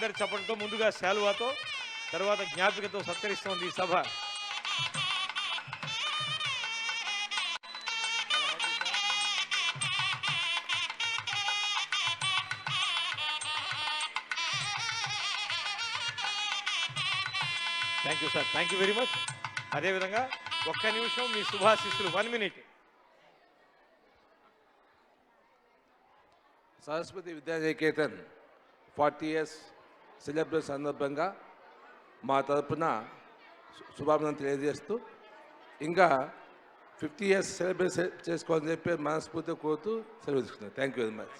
అందరి చప్పట్లతో ముందుగా శాలువాతో తర్వాత జ్ఞాపికతో సత్కరిస్తోంది ఈ సభ. Thank you sir, thank you very much. అదేవిధంగా ఒక్క నిమిషం మీ శుభాశిస్సులు, 1 minute. Saraswati Vidyaniketan 40 years celebration సందర్భంగా మా తరపున శుభాభినందనలు తెలియజేస్తూ ఇంకా 50 years సెలబ్రేట్ చేసుకోవాలని చెప్పి మనస్ఫూర్తిగా కోరుతూ సెలవు తీసుకున్నాను. Thank you very much.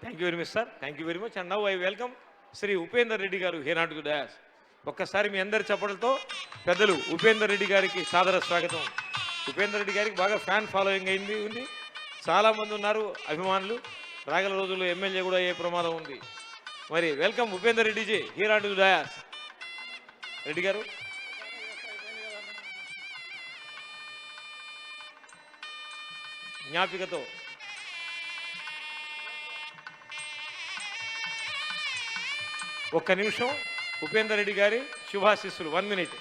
Thank you very much sir, thank you very much. And now I welcome Shri Upender Reddy garu here to dais. ఒక్కసారి మీ అందరి చప్పట్లతో పెద్దలు ఉపేందర్ రెడ్డి గారికి సాదర స్వాగతం. ఉపేందర్ రెడ్డి గారికి బాగా ఫ్యాన్ ఫాలోయింగ్ ఉంది, చాలామంది ఉన్నారు అభిమానులు. రాగల రోజుల్లో ఎమ్మెల్యే కూడా అయ్యే ప్రమాదం ఉంది. మరి welcome Upender రెడ్డిజీ here to dais. Reddy గారు జ్ఞాపికతో ఒక్క నిమిషం ఉపేందర్ రెడ్డి గారి శుభాశిస్సులు, 1 minute.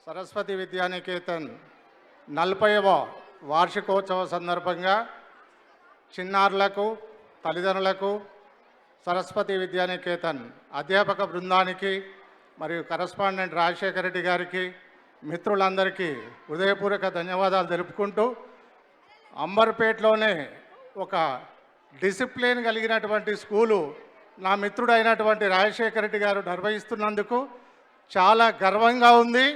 సరస్వతి విద్యానికేతన్ 40వ వార్షికోత్సవ సందర్భంగా చిన్నారులకు, తల్లిదండ్రులకు, సరస్వతి విద్యానికేతన్ అధ్యాపక బృందానికి మరియు కరస్పాండెంట్ రాజశేఖర రెడ్డి గారికి, మిత్రులందరికీ హృదయపూర్వక ధన్యవాదాలు తెలుపుకుంటూ, అంబర్పేటలోనే ఒక డిసిప్లిన్ కలిగినటువంటి స్కూలు నా మిత్రుడైనటువంటి రాజశేఖర రెడ్డి గారు నిర్వహిస్తున్నందుకు చాలా గర్వంగా ఉంది.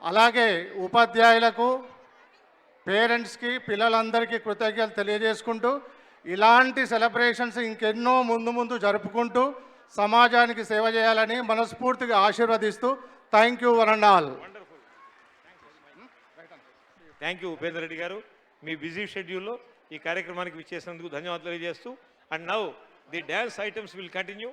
అలాగే ఉపాధ్యాయులకు, పేరెంట్స్కి, పిల్లలందరికీ కృతజ్ఞతలు తెలియజేసుకుంటూ ఇలాంటి సెలబ్రేషన్స్ ఇంకెన్నో ముందు జరుపుకుంటూ సమాజానికి సేవ చేయాలని మనస్ఫూర్తిగా ఆశీర్వదిస్తూ thank you one and all. Thank you Upender Reddy గారు, మీ బిజీ షెడ్యూల్లో ఈ కార్యక్రమానికి విచ్చేసినందుకు ధన్యవాదాలు తెలియజేస్తూ. And now the dance items will continue.